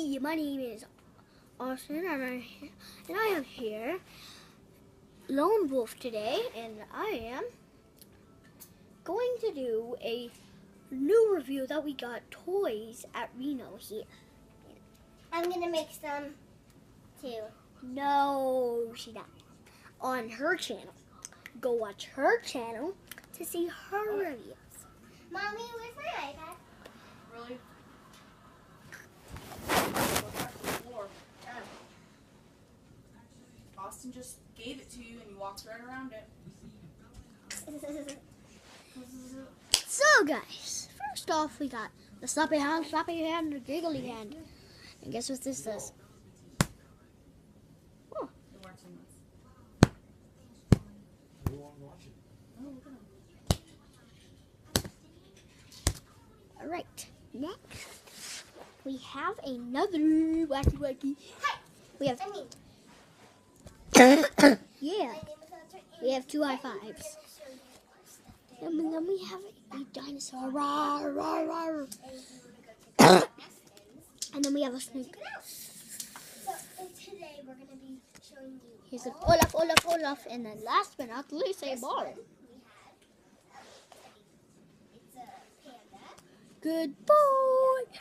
Wacky. My name is Austin, and I am here, Lone Wolf today, and I am going to do a new review that we got toys at Reno here. I'm gonna make some too. No, she's not. On her channel. Go watch her channel to see her reviews. Mommy, where's my iPad? Really? Go back to the floor. Austin just gave it to you and you walked right around it. So guys, first off we got the sloppy hand, and the giggly hand. And guess what this does? Oh. It works in this. Oh, look at him. Alright, next we have another wacky. We have yeah, we have two high fives. And then we have a dinosaur. Rawr, rawr, rawr. And then we have a snake. So today we're gonna be showing you. Here's a Olaf. And then last but not least, a ball. It's a panda. Good boy.